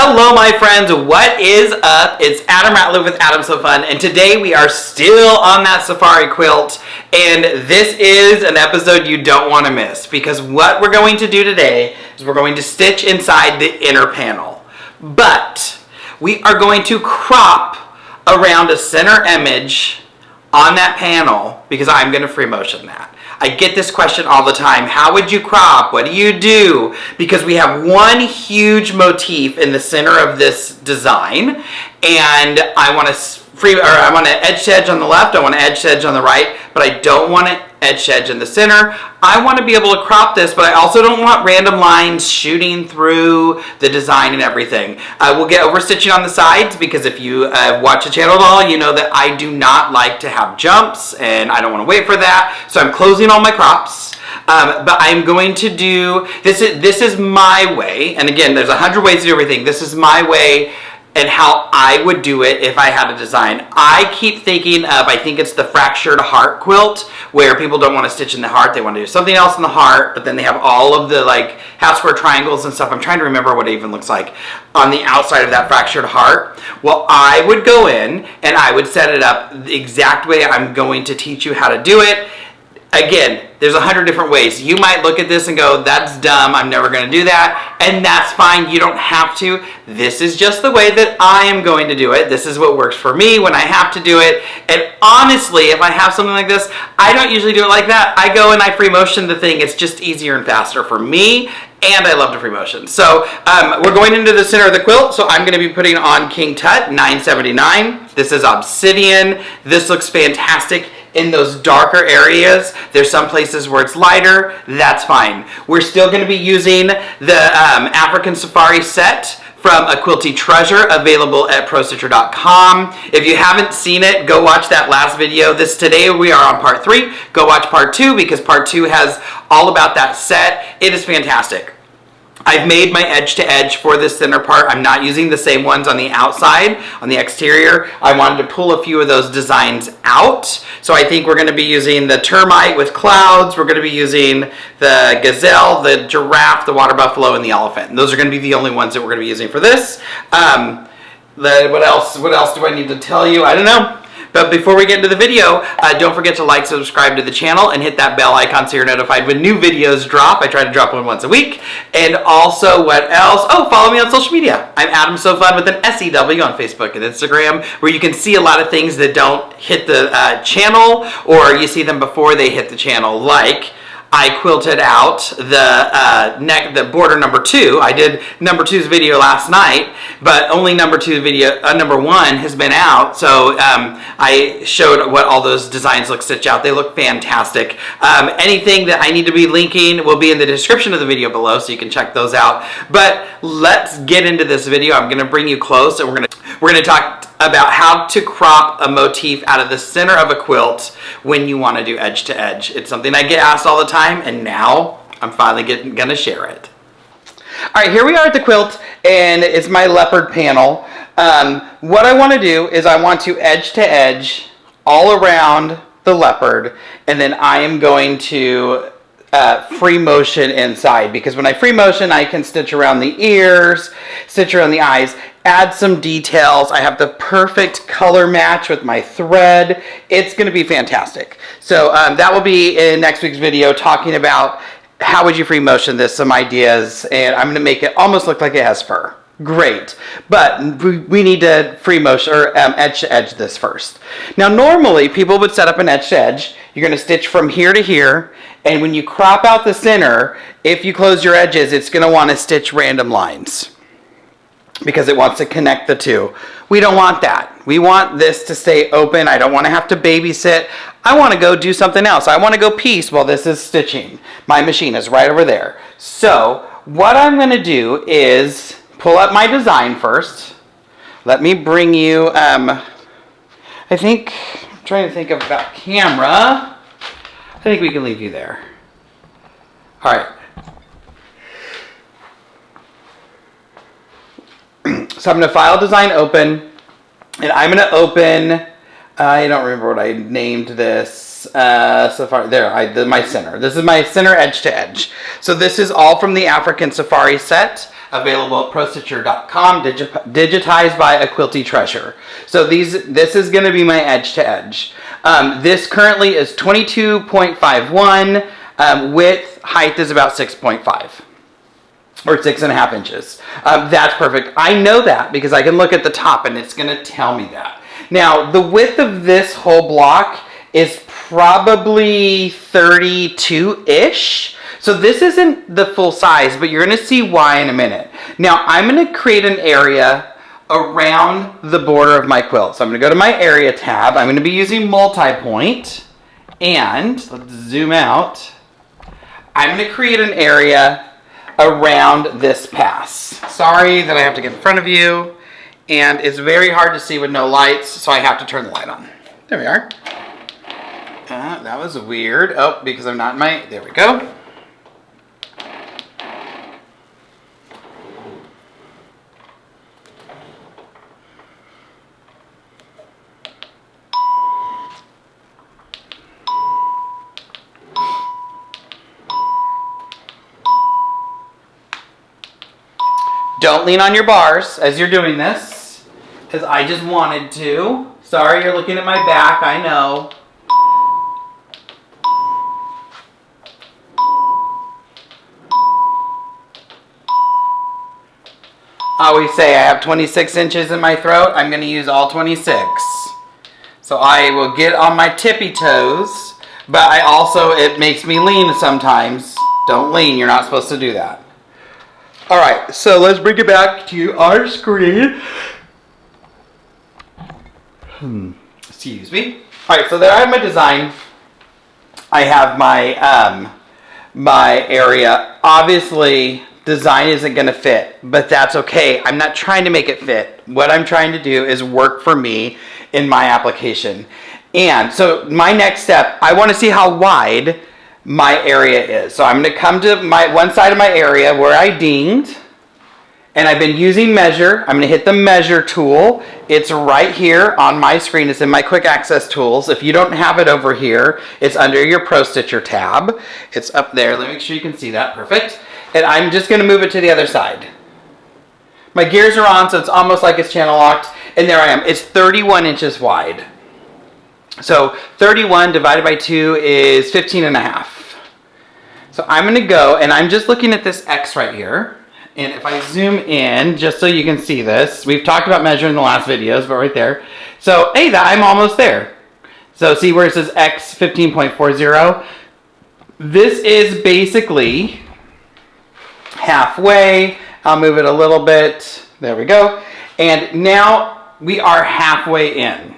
Hello my friends, what is up? It's Adam Ratliff with Adam So Fun, and today we are still on that safari quilt, and this is an episode you don't want to miss, because what we're going to do today is we're going to stitch inside the inner panel, but we are going to crop around a center image on that panel because I'm going to free motion that. I get this question all the time. How would you crop? What do you do? Because we have one huge motif in the center of this design, and I want to edge to edge on the left, I want to edge to edge on the right, but I don't want to edge to edge in the center. I want to be able to crop this, but I also don't want random lines shooting through the design and everything. We'll get over stitching on the sides, because if you watch the channel at all, you know that I do not like to have jumps, and I don't want to wait for that, so I'm closing all my crops. But I'm going to do, this is my way, and again, there's 100 ways to do everything. This is my way and how I would do it if I had a design. I keep thinking of, I think it's the fractured heart quilt, where people don't want to stitch in the heart, they want to do something else in the heart, but then they have all of the like half square triangles and stuff. I'm trying to remember what it even looks like on the outside of that fractured heart. Well, I would go in and I would set it up the exact way I'm going to teach you how to do it. Again, there's 100 different ways. You might look at this and go, that's dumb, I'm never gonna do that, and that's fine, you don't have to. This is just the way that I am going to do it. This is what works for me when I have to do it, and honestly, if I have something like this, I don't usually do it like that. I go and I free motion the thing. It's just easier and faster for me, and I love to free motion. So we're going into the center of the quilt, so I'm gonna be putting on King Tut 979. This is obsidian. This looks fantastic in those darker areas. There's some places where it's lighter, that's fine. We're still gonna be using the African Safari set from A Quilty Treasure, available at ProStitcher.com. If you haven't seen it, go watch that last video. Today we are on part 3. Go watch part 2, because part 2 has all about that set. It is fantastic. I've made my edge to edge for this center part. I'm not using the same ones on the outside, on the exterior. I wanted to pull a few of those designs out. So I think we're gonna be using the termite with clouds. We're gonna be using the gazelle, the giraffe, the water buffalo, and the elephant. And those are gonna be the only ones that we're gonna be using for this. What else do I need to tell you? I don't know. But before we get into the video, don't forget to like, subscribe to the channel, and hit that bell icon so you're notified when new videos drop. I try to drop one once a week. And also, what else? Oh, follow me on social media. I'm Adam So Fun with an SEW on Facebook and Instagram, where you can see a lot of things that don't hit the channel, or you see them before they hit the channel, like I quilted out the border number 2. I did number 2's video last night, but only number 1 has been out. So I showed what all those designs look stitched out. They look fantastic. Anything that I need to be linking will be in the description of the video below, so you can check those out. But let's get into this video. I'm gonna bring you close, and we're gonna talk about how to crop a motif out of the center of a quilt when you want to do edge to edge. It's something I get asked all the time, and now I'm finally gonna share it. All right, here we are at the quilt, and it's my leopard panel. What I want to do is I want to edge to edge all around the leopard, and then I am going to free motion inside, because when I free motion, I can stitch around the ears, stitch around the eyes, add some details. I have the perfect color match with my thread. It's going to be fantastic. So that will be in next week's video, talking about how would you free motion this, some ideas, and I'm going to make it almost look like it has fur. Great, but we need to free motion, or edge to edge this first. Now normally people would set up an edge to edge. You're going to stitch from here to here, and when you crop out the center, if you close your edges, it's going to want to stitch random lines, because it wants to connect the two. We don't want that. We want this to stay open. I don't want to have to babysit. I want to go do something else. I want to go piece while this is stitching. My machine is right over there. So what I'm going to do is pull up my design first. Let me bring you, I'm trying to think about camera. I think we can leave you there. All right. So I'm going to file design open, and I'm going to open, I don't remember what I named this, Safari, there, my center. This is my center edge to edge. So this is all from the African Safari set. available at prostitcher.com, digitized by a quilty treasure. So this is going to be my edge to edge. This currently is 22.51, width, height is about 6.5. Or 6.5 inches. That's perfect. I know that because I can look at the top and it's going to tell me that. Now, the width of this whole block is probably 32-ish. So this isn't the full size, but you're going to see why in a minute. Now, I'm going to create an area around the border of my quilt. So I'm going to go to my area tab. I'm going to be using multi-point. And let's zoom out. I'm going to create an area around this pass. Sorry that I have to get in front of you, and it's very hard to see with no lights, so I have to turn the light on. There we are. That was weird. Oh, because I'm not in my, there we go. Don't lean on your bars as you're doing this, because I just wanted to. Sorry, you're looking at my back, I know. I always say I have 26 inches in my throat. I'm going to use all 26. So I will get on my tippy toes, but I also, it makes me lean sometimes. Don't lean, you're not supposed to do that. All right, so let's bring it back to our screen. Excuse me. All right, so there I have my design. I have my my area. Obviously, design isn't going to fit, but that's okay. I'm not trying to make it fit. What I'm trying to do is work for me in my application. And so my next step, I want to see how wide my area is. So I'm going to come to my one side of my area where I dinged, and I've been using measure. I'm going to hit the measure tool. It's right here on my screen. It's in my quick access tools. If you don't have it over here, it's under your Pro Stitcher tab. It's up there. Let me make sure you can see that. Perfect. And I'm just going to move it to the other side. My gears are on, so it's almost like it's channel locked. And there I am. It's 31 inches wide. So 31 divided by 2 is 15.5. So I'm going to go, and I'm just looking at this X right here. And if I zoom in, just so you can see this, we've talked about measuring in the last videos, but right there. So, hey, I'm almost there. So see where it says X 15.40? This is basically halfway. I'll move it a little bit. There we go. And now we are halfway in.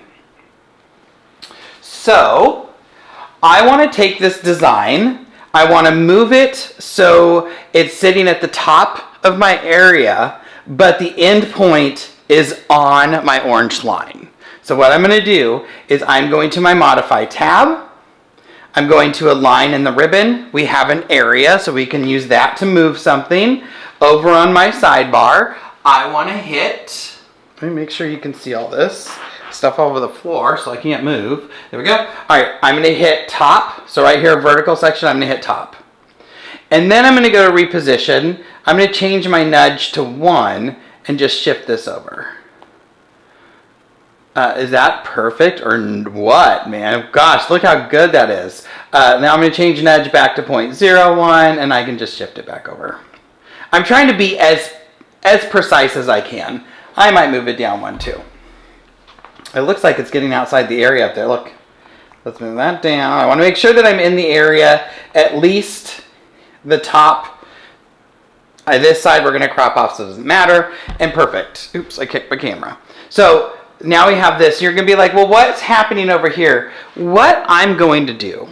So I want to take this design, I want to move it so it's sitting at the top of my area, but the end point is on my orange line. So what I'm going to do is I'm going to my modify tab. I'm going to align in the ribbon. We have an area, so we can use that to move something. Over on my sidebar, I want to hit, let me make sure you can see all this stuff all over the floor so I can't move. There we go. All right, I'm going to hit top. So right here, vertical section, I'm going to hit top. And then I'm going to go to reposition. I'm going to change my nudge to 1 and just shift this over. Is that perfect or what, man? Gosh, look how good that is. Now I'm going to change nudge back to 0.01 and I can just shift it back over. I'm trying to be as precise as I can. I might move it down 1 too. It looks like it's getting outside the area up there. Look, let's move that down. I want to make sure that I'm in the area, at least the top. This side we're going to crop off so it doesn't matter. And perfect. Oops, I kicked my camera. So now we have this. You're going to be like, well, what's happening over here? What I'm going to do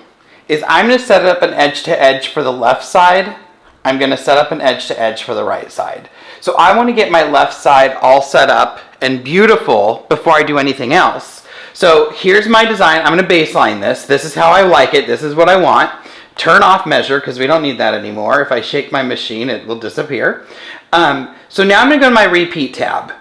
is I'm going to set up an edge to edge for the left side. I'm going to set up an edge to edge for the right side. So I want to get my left side all set up and beautiful before I do anything else. So here's my design. I'm going to baseline this. This is how I like it. This is what I want. Turn off measure because we don't need that anymore. If I shake my machine, it will disappear. So now I'm going to go to my repeat tab.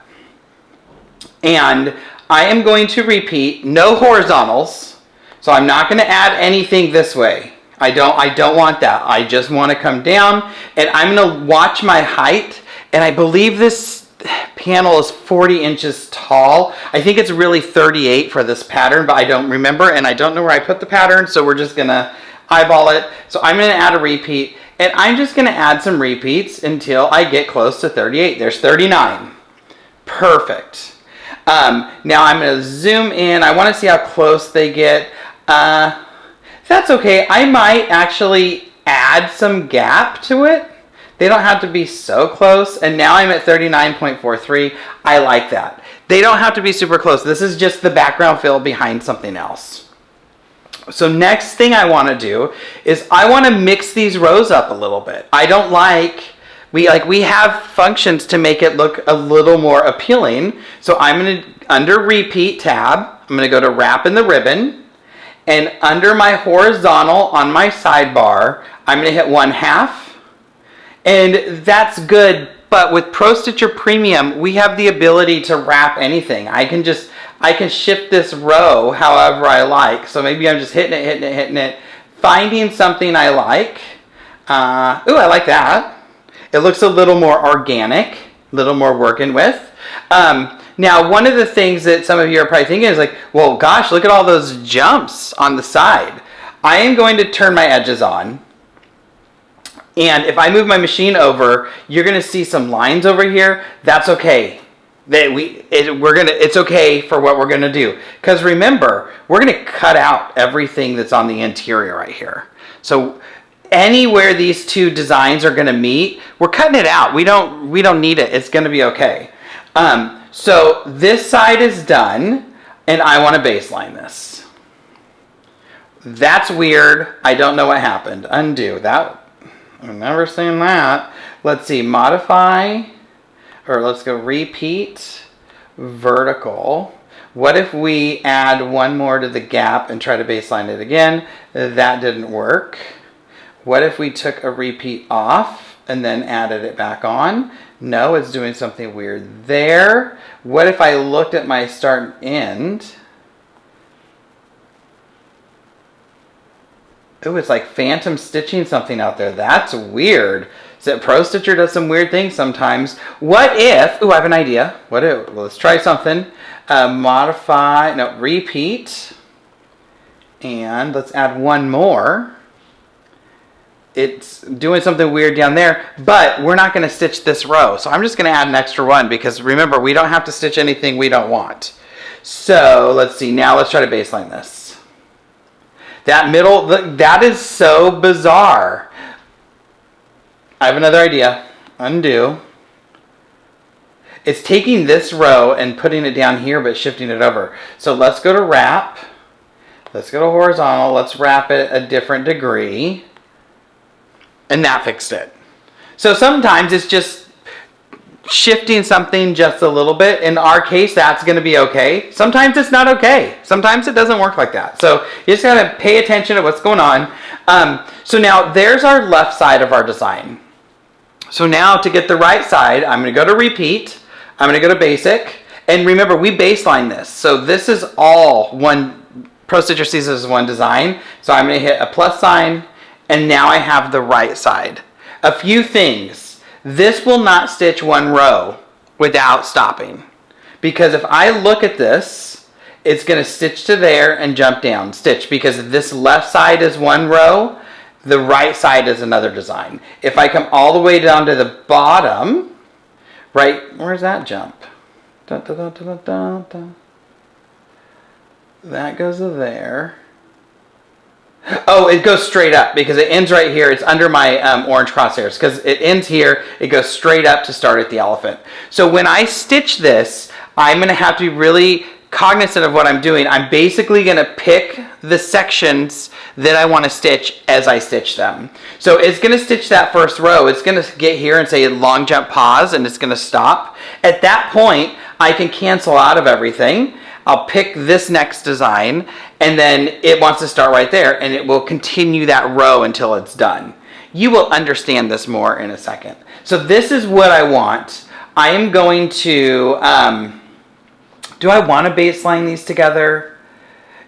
And I am going to repeat, no horizontals. So I'm not going to add anything this way. I don't want that. I just want to come down and I'm going to watch my height And I believe this panel is 40 inches tall. I think it's really 38 for this pattern, but I don't remember, and I don't know where I put the pattern, so we're just gonna eyeball it. So I'm gonna add a repeat, and I'm just gonna add some repeats until I get close to 38. There's 39. Perfect. Now I'm gonna zoom in. I wanna see how close they get. That's okay. I might actually add some gap to it. They don't have to be so close. And now I'm at 39.43. I like that. They don't have to be super close. This is just the background fill behind something else. So next thing I want to do is I want to mix these rows up a little bit. I don't we have functions to make it look a little more appealing. So I'm going to, under repeat tab, I'm going to go to wrap in the ribbon. And under my horizontal on my sidebar, I'm going to hit 1/2. And that's good, but with Pro Stitcher Premium, we have the ability to wrap anything. I can shift this row however I like. So maybe I'm just hitting it, finding something I like. Ooh, I like that. It looks a little more organic, a little more working with. Now, one of the things that some of you are probably thinking is like, well, gosh, look at all those jumps on the side. I am going to turn my edges on. And if I move my machine over, you're going to see some lines over here. That's okay. It's okay for what we're going to do. Because remember, we're going to cut out everything that's on the interior right here. So anywhere these two designs are going to meet, we're cutting it out. We don't need it. It's going to be okay. So this side is done, and I want to baseline this. That's weird. I don't know what happened. Undo that. I've never seen that. Let's see, modify, or let's go repeat, vertical. What if we add one more to the gap and try to baseline it again? That didn't work. What if we took a repeat off and then added it back on? No, it's doing something weird there. What if I looked at my start and end? Ooh, it's like phantom stitching something out there. That's weird. So Pro Stitcher does some weird things sometimes. What if, ooh, I have an idea. What if, well, let's try something. Modify, no, repeat. And let's add one more. It's doing something weird down there, but we're not going to stitch this row. So I'm just going to add an extra one because remember, we don't have to stitch anything we don't want. So let's see, now let's try to baseline this. That middle, that is so bizarre. I have another idea. Undo. It's taking this row and putting it down here, but shifting it over. So let's go to wrap. Let's go to horizontal. Let's wrap it a different degree. And that fixed it. So sometimes it's just shifting something just a little bit. In our case, that's going to be okay. Sometimes it's not okay. Sometimes it doesn't work like that. So you just got to pay attention to what's going on. So now there's our left side of our design. So now to get the right side, I'm going to go to repeat. I'm going to go to basic. And remember, we baseline this. So this is all one, Pro Stitcher sees this as one design. So I'm going to hit a plus sign. And now I have the right side. A few things. This will not stitch one row without stopping. Because if I look at this, it's going to stitch to there and jump down. Stitch, because this left side is one row, the right side is another design. If I come all the way down to the bottom, right, where's that jump? Dun, dun, dun, dun, dun, dun. That goes to there. Oh, it goes straight up because it ends right here. It's under my orange crosshairs because it ends here. It goes straight up to start at the elephant. So when I stitch this, I'm going to have to be really cognizant of what I'm doing. I'm basically going to pick the sections that I want to stitch as I stitch them. So it's going to stitch that first row. It's going to get here and say long jump pause, and it's going to stop. At that point, I can cancel out of everything. I'll pick this next design, and then it wants to start right there, and it will continue that row until it's done. You will understand this more in a second. So this is what I want. I am going to, do I want to baseline these together?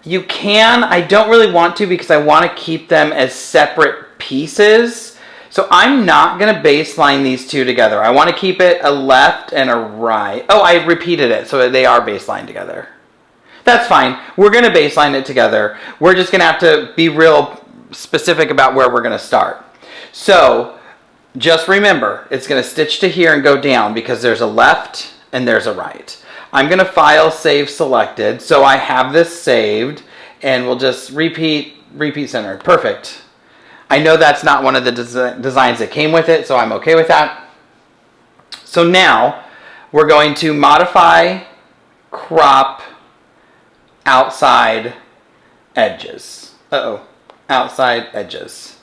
You can. I don't really want to because I want to keep them as separate pieces. So I'm not going to baseline these two together. I want to keep it a left and a right. Oh, I repeated it, so they are baselined together. That's fine. We're going to baseline it together. We're just going to have to be real specific about where we're going to start. So just remember, it's going to stitch to here and go down because there's a left and there's a right. I'm going to file save selected, so I have this saved, and we'll just repeat center. Perfect. I know that's not one of the designs that came with it, so I'm okay with that. So now we're going to modify, crop, outside edges. Outside edges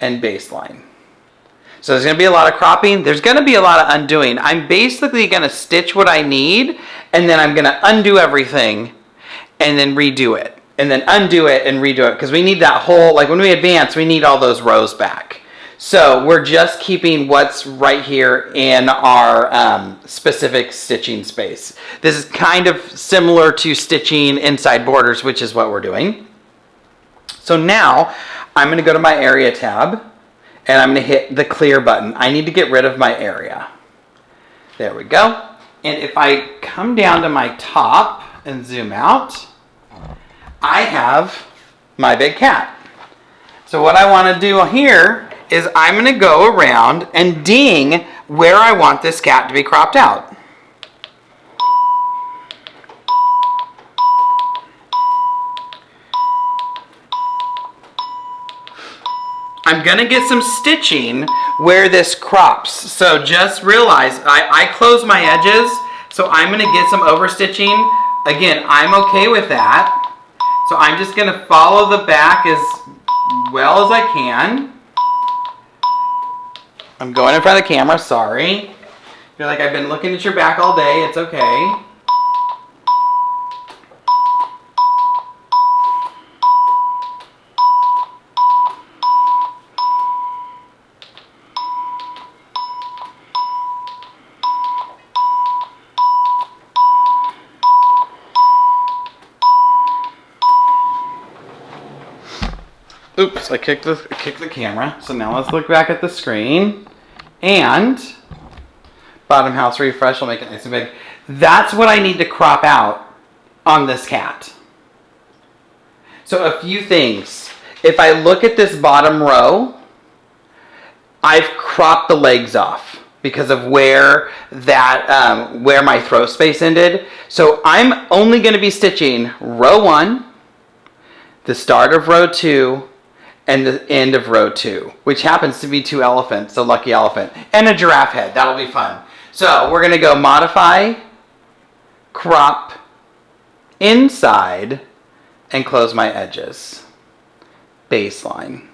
and baseline. So there's going to be a lot of cropping. There's going to be a lot of undoing. I'm basically going to stitch what I need, and then I'm going to undo everything and then redo it. And then undo it and redo it because we need that whole, like when we advance, we need all those rows back. So we're just keeping what's right here in our specific stitching space. This is kind of similar to stitching inside borders, which is what we're doing. So now I'm going to go to my area tab and I'm going to hit the clear button. I need to get rid of my area. There we go. And if I come down to my top and zoom out, I have my big cat. So what I want to do here is I'm going to go around and ding where I want this cat to be cropped out. I'm going to get some stitching where this crops. So just realize I close my edges, so I'm going to get some overstitching. Again, I'm okay with that. So I'm just going to follow the back as well as I can. I'm going in front of the camera, sorry. You're like, I've been looking at your back all day, it's okay. Oops, I kicked the camera. So now let's look back at the screen. And bottom house refresh will make it nice and big. That's what I need to crop out on this cat. So a few things. If I look at this bottom row, I've cropped the legs off because of where that where my throw space ended. So I'm only going to be stitching row 1, the start of row 2, and the end of row 2, which happens to be 2 elephants, the lucky elephant, and a giraffe head. That'll be fun. So we're going to go modify, crop, inside, and close my edges. Baseline.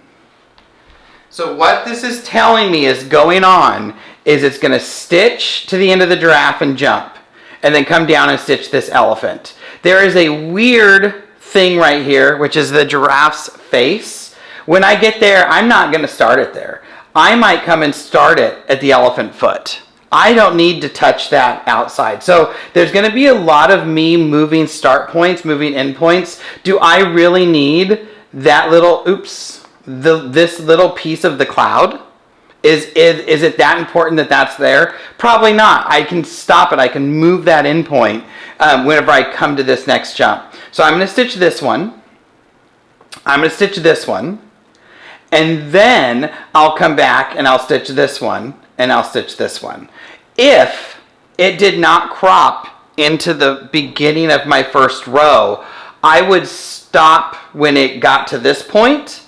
So what this is telling me is going on is it's going to stitch to the end of the giraffe and jump, and then come down and stitch this elephant. There is a weird thing right here, which is the giraffe's face. When I get there, I'm not going to start it there. I might come and start it at the elephant foot. I don't need to touch that outside. So there's going to be a lot of me moving start points, moving end points. Do I really need that little, this little piece of the cloud? Is it that important that that's there? Probably not. I can stop it. I can move that end point whenever I come to this next jump. So I'm going to stitch this one. I'm going to stitch this one. And then I'll come back and I'll stitch this one and I'll stitch this one. If it did not crop into the beginning of my first row, I would stop when it got to this point,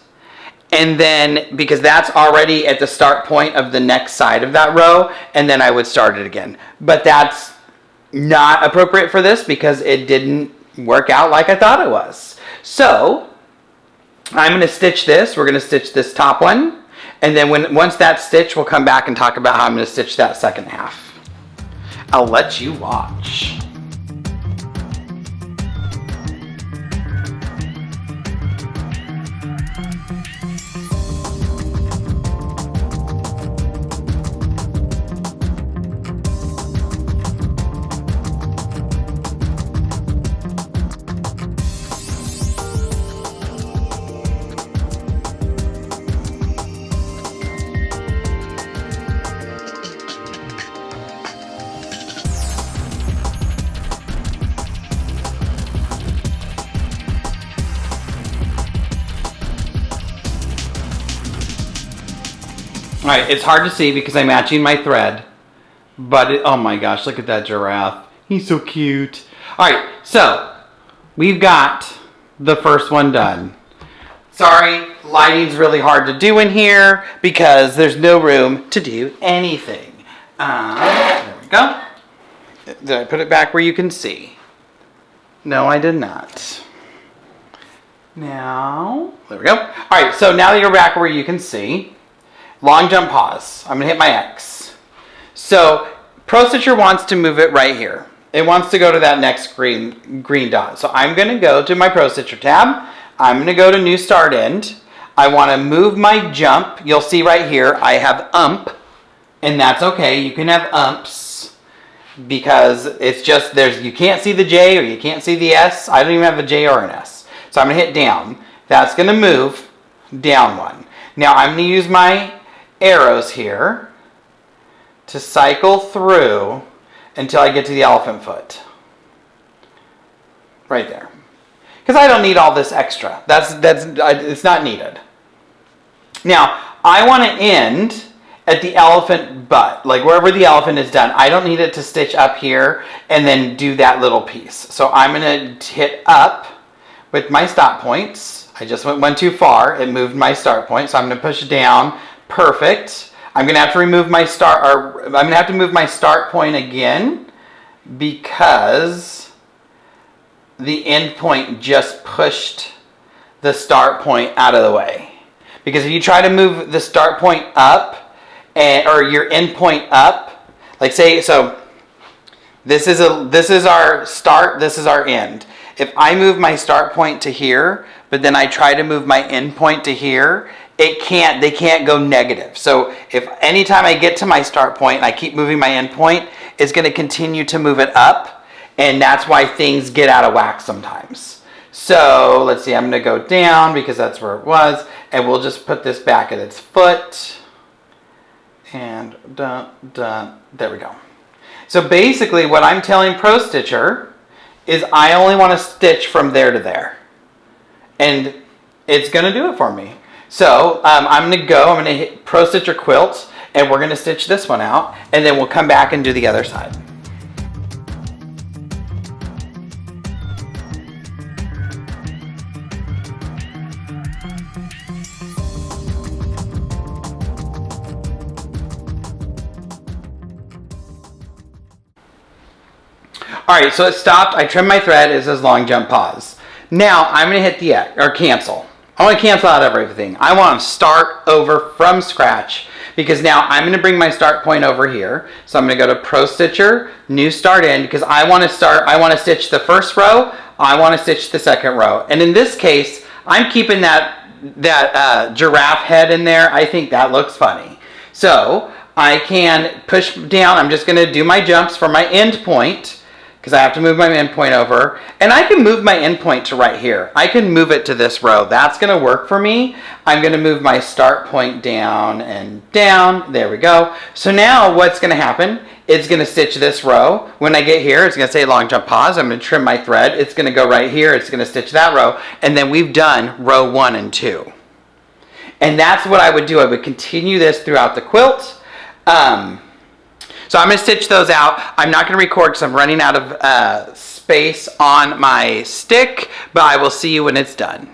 and then, because that's already at the start point of the next side of that row, and then I would start it again. But that's not appropriate for this because it didn't work out like I thought it was. So I'm going to stitch this. We're going to stitch this top one. And then once that's stitched, we'll come back and talk about how I'm going to stitch that second half. I'll let you watch. All right, it's hard to see because I'm matching my thread, but oh my gosh, look at that giraffe. He's so cute. All right, so we've got the first one done. Sorry, lighting's really hard to do in here because there's no room to do anything. There we go. Did I put it back where you can see? No, I did not. Now, there we go. All right, so now that you're back where you can see, long jump pause. I'm gonna hit my X. So Pro Stitcher wants to move it right here. It wants to go to that next green dot. So I'm gonna go to my Pro Stitcher tab. I'm gonna go to New Start End. I wanna move my jump. You'll see right here, I have ump, and that's okay. You can have umps because it's just, you can't see the J or you can't see the S. I don't even have a J or an S. So I'm gonna hit down. That's gonna move down one. Now I'm gonna use my arrows here to cycle through until I get to the elephant foot. Right there. Because I don't need all this extra. It's not needed. Now, I want to end at the elephant butt, like wherever the elephant is done. I don't need it to stitch up here and then do that little piece. So I'm going to hit up with my stop points. I just went too far. It moved my start point. So I'm going to push down. Perfect. I'm going to have to remove my I'm going to have to move my start point again because the end point just pushed the start point out of the way. Because if you try to move the start point up or your end point up, like say, so this is our start, this is our end. If I move my start point to here, but then I try to move my end point to here, they can't go negative. So if anytime I get to my start point and I keep moving my end point, it's going to continue to move it up. And that's why things get out of whack sometimes. So let's see, I'm going to go down because that's where it was. And we'll just put this back at its foot. And there we go. So basically what I'm telling Pro Stitcher is I only want to stitch from there to there. And it's going to do it for me. So I'm going to hit Pro Stitcher Quilt, and we're going to stitch this one out. And then we'll come back and do the other side. All right, so it stopped. I trimmed my thread. It says long jump pause. Now I'm going to hit the X, or cancel. I want to cancel out everything. I want to start over from scratch because now I'm going to bring my start point over here. So I'm going to go to Pro Stitcher, New Start End, because I want to stitch the first row. I want to stitch the second row. And in this case, I'm keeping that giraffe head in there. I think that looks funny. So I can push down. I'm just going to do my jumps for my end point, because I have to move my end point over. And I can move my end point to right here. I can move it to this row. That's going to work for me. I'm going to move my start point down and down. There we go. So now what's going to happen? It's going to stitch this row. When I get here, it's going to say long jump pause. I'm going to trim my thread. It's going to go right here. It's going to stitch that row. And then we've done row 1 and 2. And that's what I would do. I would continue this throughout the quilt. So I'm going to stitch those out. I'm not going to record because I'm running out of space on my stick, but I will see you when it's done.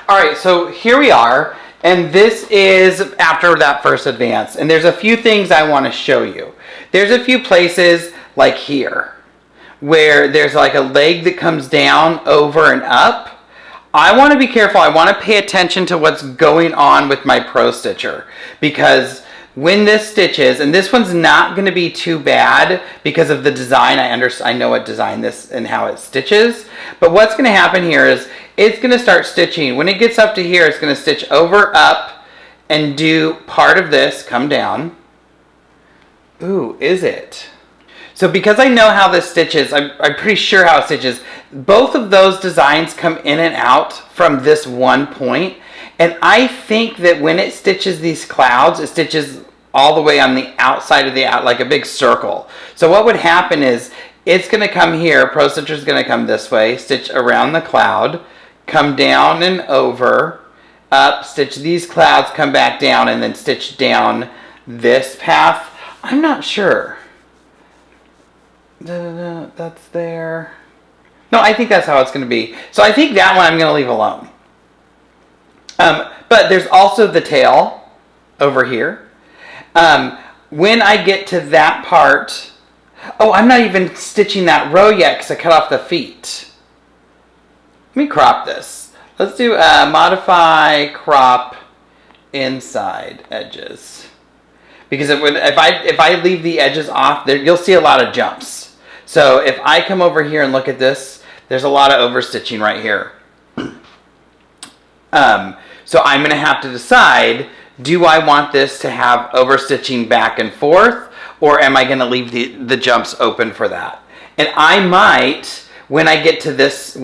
All right, so here we are, and this is after that first advance. And there's a few things I want to show you. There's a few places like here where there's like a leg that comes down, over, and up. I want to be careful. I want to pay attention to what's going on with my Pro Stitcher because when this stitches, and this one's not going to be too bad because of the design. I know what design this and how it stitches. But what's going to happen here is it's going to start stitching. When it gets up to here, it's going to stitch over, up, and do part of this, come down. Ooh, is it? So because I know how this stitches, I'm pretty sure how it stitches. Both of those designs come in and out from this one point. And I think that when it stitches these clouds, it stitches all the way on the outside of like a big circle. So what would happen is it's going to come here. Pro Stitcher is going to come this way, stitch around the cloud, come down and over, up, stitch these clouds, come back down, and then stitch down this path. I'm not sure. That's there. No, I think that's how it's going to be. So I think that one I'm going to leave alone. But there's also the tail over here. When I get to that part, oh, I'm not even stitching that row yet because I cut off the feet. Let me crop this. Let's do modify crop inside edges. Because if I leave the edges off, there you'll see a lot of jumps. So if I come over here and look at this, there's a lot of overstitching right here. So I'm going to have to decide, do I want this to have overstitching back and forth, or am I going to leave the jumps open for that? And I might, when I get to this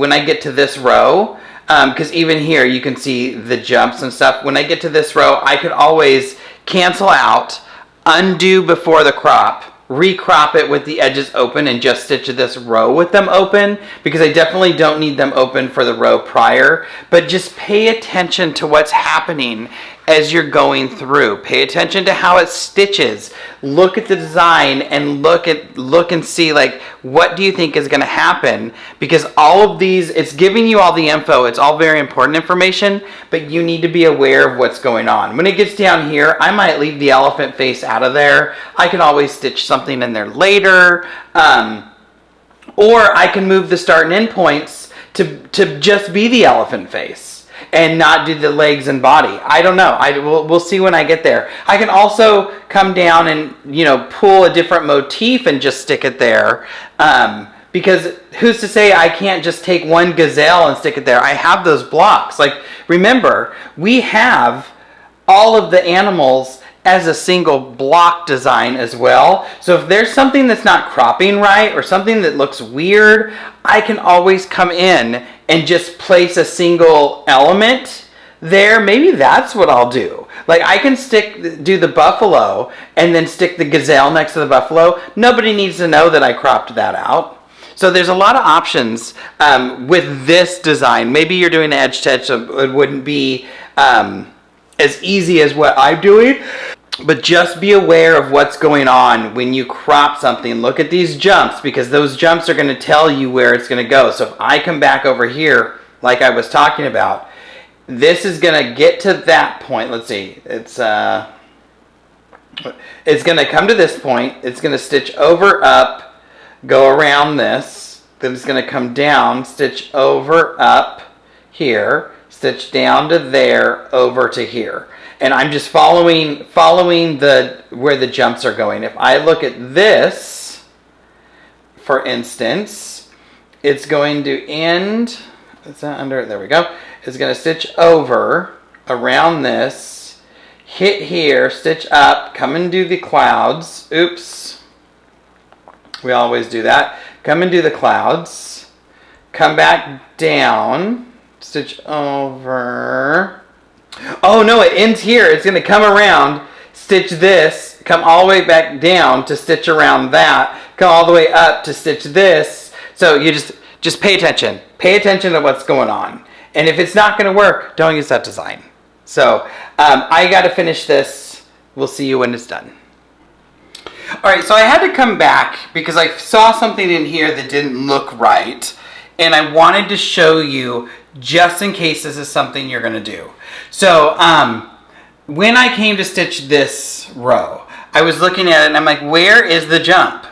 row, because even here you can see the jumps and stuff. When I get to this row, I could always cancel out, undo before the crop, recrop it with the edges open, and just stitch this row with them open, because I definitely don't need them open for the row prior. But just pay attention to what's happening as you're going through. Pay attention to how it stitches. Look at the design and look and see, like, what do you think is going to happen? Because all of these, it's giving you all the info. It's all very important information, but you need to be aware of what's going on. When it gets down here, I might leave the elephant face out of there. I can always stitch something in there later. Or I can move the start and end points to just be the elephant face and not do the legs and body. I don't know. We'll see when I get there. I can also come down and, you know, pull a different motif and just stick it there. Because who's to say I can't just take one gazelle and stick it there? I have those blocks. Like, remember, we have all of the animals as a single block design as well. So if there's something that's not cropping right or something that looks weird, I can always come in and just place a single element there. Maybe that's what I'll do. Like, I can do the buffalo and then stick the gazelle next to the buffalo. Nobody needs to know that I cropped that out. So there's a lot of options with this design. Maybe you're doing edge to edge, so it wouldn't be as easy as what I'm doing. But just be aware of what's going on when you crop something. Look at these jumps, because those jumps are going to tell you where it's going to go. So if I come back over here, like I was talking about, this is going to get to that point. Let's see. It's going to come to this point. It's going to stitch over, up, go around this. Then it's going to come down, stitch over, up here, stitch down to there, over to here. And I'm just following where the jumps are going. If I look at this, for instance, it's going to end, is that under, there we go. It's going to stitch over, around this, hit here, stitch up, come and do the clouds. Oops. We always do that. Come and do the clouds. Come back down, stitch over. Oh no, it ends here. It's going to come around, stitch this, come all the way back down to stitch around that, come all the way up to stitch this. So you just pay attention. Pay attention to what's going on. And if it's not going to work, don't use that design. So I got to finish this. We'll see you when it's done. All right, so I had to come back because I saw something in here that didn't look right. And I wanted to show you, just in case this is something you're going to do. So when I came to stitch this row, I was looking at it and I'm like, where is the jump?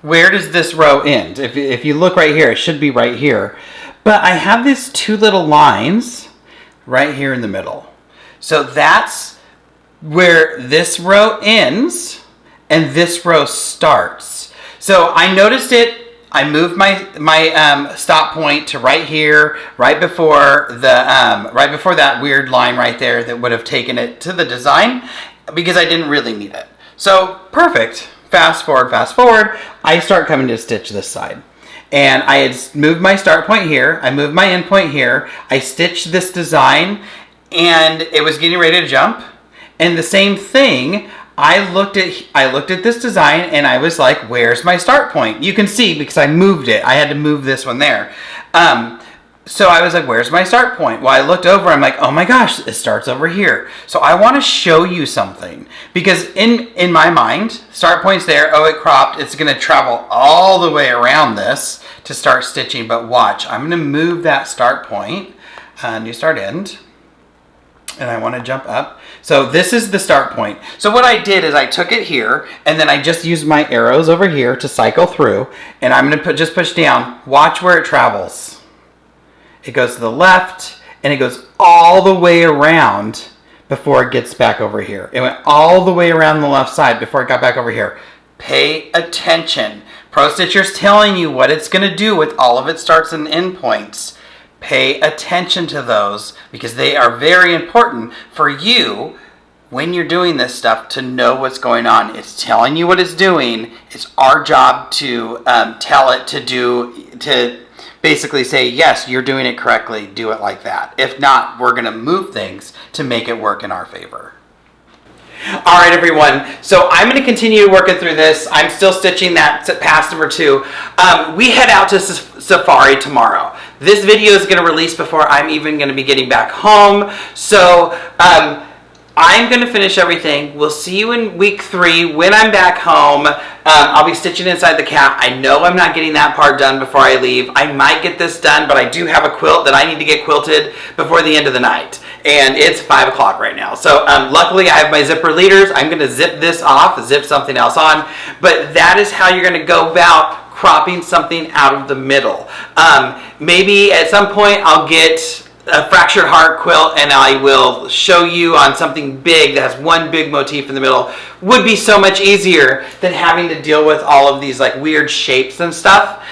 Where does this row end? If you look right here, it should be right here. But I have these two little lines right here in the middle. So that's where this row ends and this row starts. So I noticed it. I moved my stop point to right here, right before that weird line right there that would have taken it to the design, because I didn't really need it. So perfect. Fast forward. I start coming to stitch this side, and I had moved my start point here. I moved my end point here. I stitched this design, and it was getting ready to jump. And the same thing. I looked at this design and I was like, where's my start point? You can see because I moved it. I had to move this one there. So I was like, where's my start point? Well, I looked over, I'm like, oh my gosh, it starts over here. So I want to show you something, because in my mind, start point's there, oh, it cropped, it's going to travel all the way around this to start stitching. But watch, I'm going to move that start point, new start end, and I want to jump up. So this is the start point. So what I did is I took it here, and then I just used my arrows over here to cycle through, and I'm going to just push down. Watch where it travels. It goes to the left, and it goes all the way around before it gets back over here. It went all the way around the left side before it got back over here. Pay attention. Pro Stitcher's telling you what it's going to do with all of its starts and end points. Pay attention to those, because they are very important for you when you're doing this stuff to know what's going on. It's telling you what it's doing. It's our job to tell it to basically say, yes, you're doing it correctly, do it like that. If not, we're gonna move things to make it work in our favor. All right, everyone, so I'm gonna continue working through this. I'm still stitching that pass number 2. We head out to Safari tomorrow. This video is gonna release before I'm even gonna be getting back home. So I'm going to finish everything. We'll see you in week 3 when I'm back home. I'll be stitching inside the cap. I know I'm not getting that part done before I leave. I might get this done, but I do have a quilt that I need to get quilted before the end of the night. And it's 5 o'clock right now. So luckily I have my zipper leaders. I'm going to zip this off, zip something else on. But that is how you're going to go about cropping something out of the middle. Maybe at some point I'll get a fractured heart quilt, and I will show you on something big that has one big motif in the middle. Would be so much easier than having to deal with all of these like weird shapes and stuff,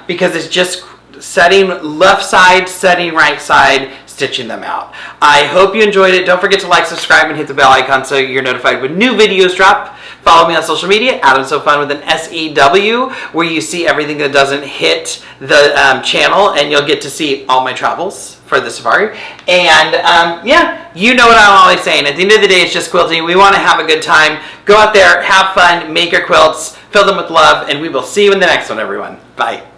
because it's just setting left side, setting right side, stitching them out. I hope you enjoyed it. Don't forget to like, subscribe, and hit the bell icon so you're notified when new videos drop. Follow me on social media, Adam's So Fun with an S-E-W, where you see everything that doesn't hit the channel, and you'll get to see all my travels for the safari. And yeah, you know what I'm always saying. At the end of the day, it's just quilting. We want to have a good time. Go out there, have fun, make your quilts, fill them with love, and we will see you in the next one, everyone. Bye.